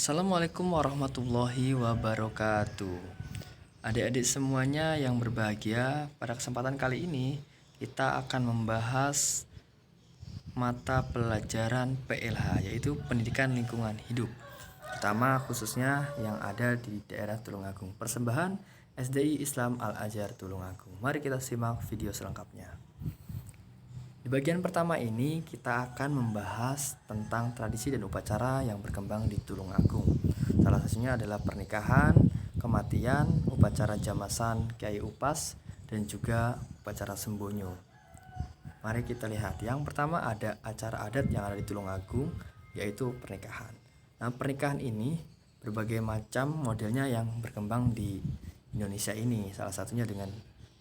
Assalamualaikum warahmatullahi wabarakatuh. Adik-adik semuanya yang berbahagia, pada kesempatan kali ini kita akan membahas mata pelajaran PLH, yaitu Pendidikan Lingkungan Hidup, terutama khususnya yang ada di daerah Tulungagung. Persembahan SDI Islam Al-Azhar Tulungagung. Mari kita simak video selengkapnya. Di bagian pertama ini kita akan membahas tentang tradisi dan upacara yang berkembang di Tulungagung. Salah satunya adalah pernikahan, kematian, upacara jamasan Kiai Upas, dan juga upacara sembonyo. Mari kita lihat. Yang pertama ada acara adat yang ada di Tulungagung, yaitu pernikahan. Nah, pernikahan ini berbagai macam modelnya yang berkembang di Indonesia ini. Salah satunya dengan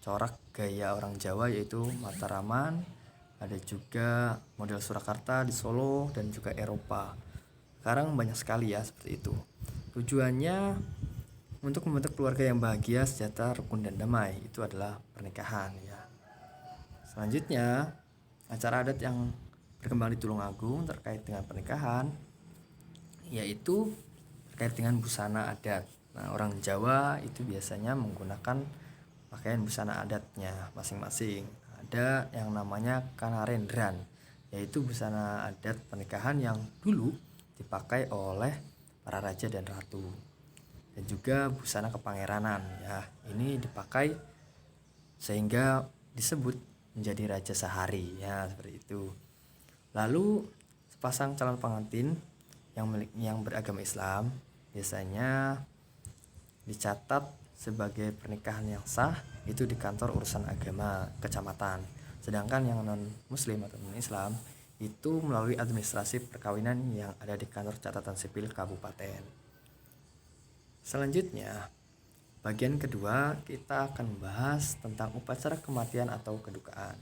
corak gaya orang Jawa, yaitu Mataraman. Ada juga model Surakarta di Solo dan juga Eropa. Sekarang banyak sekali ya seperti itu. Tujuannya untuk membentuk keluarga yang bahagia, sejahtera, rukun dan damai. Itu adalah pernikahan ya. Selanjutnya, acara adat yang berkembang di Tulungagung terkait dengan pernikahan yaitu terkait dengan busana adat. Nah, orang Jawa itu biasanya menggunakan pakaian busana adatnya masing-masing. Ada yang namanya kanarendran, yaitu busana adat pernikahan yang dulu dipakai oleh para raja dan ratu. Dan juga busana kepangeranan ya. Ini dipakai sehingga disebut menjadi raja sehari ya, seperti itu. Lalu sepasang calon pengantin yang beragama Islam biasanya dicatat sebagai pernikahan yang sah itu di kantor urusan agama kecamatan. Sedangkan yang non muslim atau non Islam itu melalui administrasi perkawinan yang ada di kantor catatan sipil kabupaten. Selanjutnya, bagian kedua kita akan membahas tentang upacara kematian atau kedukaan.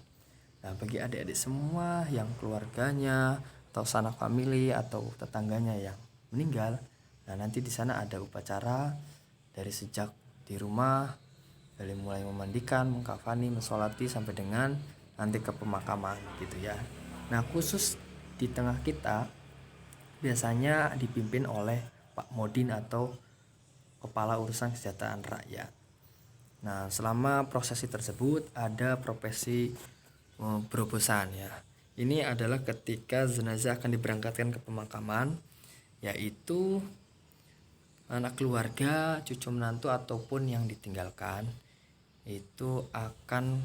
Nah, bagi adik-adik semua yang keluarganya atau sanak famili atau tetangganya yang meninggal, nah nanti di sana ada upacara dari sejak di rumah, dari mulai memandikan, mengkafani, mensolati sampai dengan nanti ke pemakaman gitu ya. Nah, khusus di tengah kita biasanya dipimpin oleh Pak Modin atau Kepala Urusan Kesejahteraan Rakyat. Nah, selama prosesi tersebut ada prosesi berobosan ya. Ini adalah ketika jenazah akan diberangkatkan ke pemakaman, yaitu anak keluarga, cucu menantu ataupun yang ditinggalkan itu akan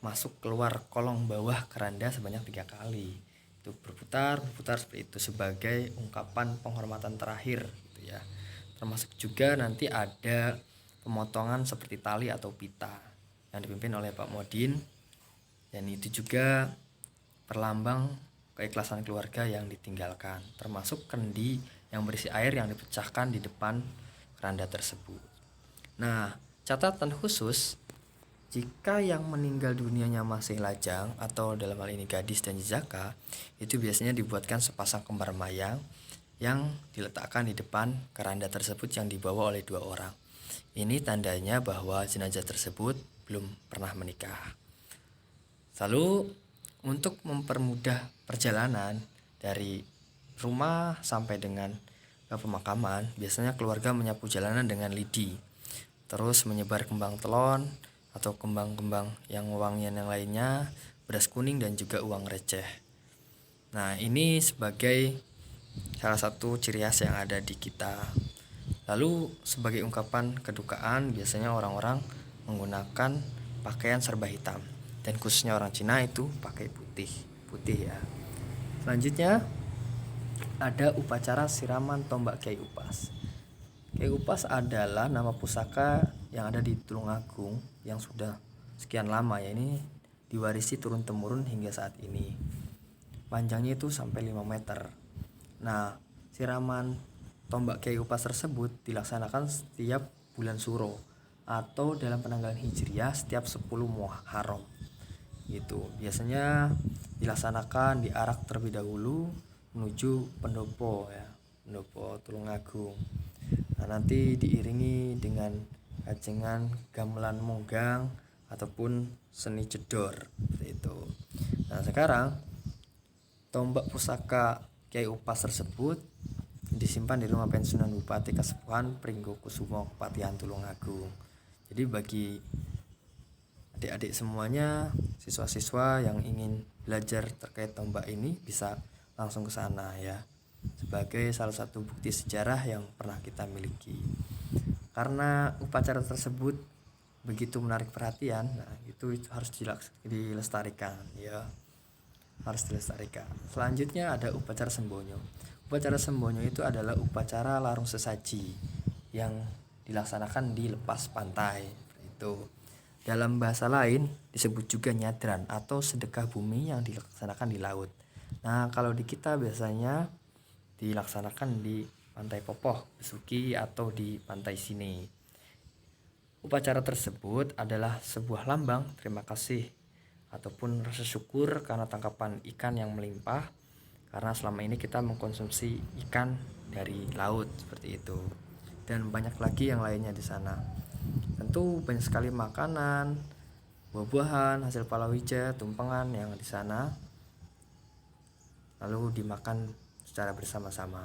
masuk keluar kolong bawah keranda sebanyak 3 kali. Itu berputar seperti itu sebagai ungkapan penghormatan terakhir gitu ya. Termasuk juga nanti ada pemotongan seperti tali atau pita yang dipimpin oleh Pak Modin, dan itu juga perlambang keikhlasan keluarga yang ditinggalkan, termasuk kendi yang berisi air yang dipecahkan di depan keranda tersebut. Nah, catatan khusus, jika yang meninggal dunianya masih lajang atau dalam hal ini gadis dan jejaka, itu biasanya dibuatkan sepasang kembar mayang yang diletakkan di depan keranda tersebut yang dibawa oleh 2 orang. Ini tandanya bahwa jenazah tersebut belum pernah menikah. Lalu untuk mempermudah perjalanan dari rumah sampai dengan ke pemakaman, biasanya keluarga menyapu jalanan dengan lidi, terus menyebar kembang telon atau kembang-kembang yang wangian yang lainnya, beras kuning dan juga uang receh. Nah, ini sebagai salah satu ciri khas yang ada di kita. Lalu sebagai ungkapan kedukaan biasanya orang-orang menggunakan pakaian serba hitam, dan khususnya orang Cina itu pakai putih ya. Selanjutnya ada upacara siraman tombak Kiai Upas. Kiai Upas adalah nama pusaka yang ada di Tulungagung yang sudah sekian lama ya, ini diwarisi turun temurun hingga saat ini. Panjangnya itu sampai 5 meter. Nah, siraman tombak Kiai Upas tersebut dilaksanakan setiap bulan Suro atau dalam penanggalan Hijriah setiap 10 Muharram. Gitu. Biasanya dilaksanakan di Arak terlebih dahulu menuju Pendopo ya, Pendopo Tulungagung. Nah, nanti diiringi dengan ajengan gamelan monggang ataupun seni jedor seperti itu. Nah, sekarang tombak pusaka Kiai Upas tersebut disimpan di rumah pensiunan Bupati Kasepuhan Pringgo Kusumo Kepatihan Tulungagung. Jadi bagi adik-adik semuanya, siswa-siswa yang ingin belajar terkait tombak ini bisa langsung ke sana ya, sebagai salah satu bukti sejarah yang pernah kita miliki. Karena upacara tersebut begitu menarik perhatian, nah itu harus dilestarikan ya, harus dilestarikan. Selanjutnya ada upacara sembonyo. Upacara sembonyo itu adalah upacara larung sesaji yang dilaksanakan di lepas pantai. Itu dalam bahasa lain disebut juga nyadran atau sedekah bumi yang dilaksanakan di laut. Nah, kalau di kita biasanya dilaksanakan di Pantai Popoh, Besuki atau di Pantai Sini. Upacara tersebut adalah sebuah lambang terima kasih ataupun rasa syukur karena tangkapan ikan yang melimpah, karena selama ini kita mengkonsumsi ikan dari laut seperti itu, dan banyak lagi yang lainnya di sana. Tentu banyak sekali makanan, buah-buahan, hasil palawija, tumpengan yang di sana lalu dimakan secara bersama-sama.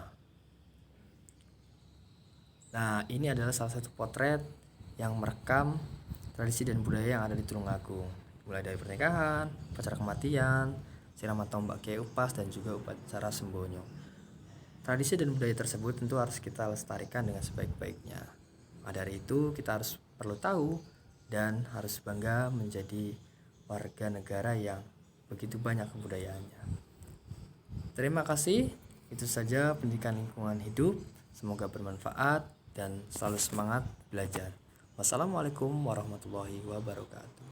Nah, ini adalah salah satu potret yang merekam tradisi dan budaya yang ada di Tulungagung, mulai dari pernikahan, upacara kematian, siraman tombak Kiai Upas, dan juga upacara sembonyo. Tradisi dan budaya tersebut tentu harus kita lestarikan dengan sebaik-baiknya. Maka dari itu kita harus perlu tahu dan harus bangga menjadi warga negara yang begitu banyak kebudayaannya. Terima kasih, itu saja pendidikan lingkungan hidup. Semoga bermanfaat dan selalu semangat belajar. Wassalamualaikum warahmatullahi wabarakatuh.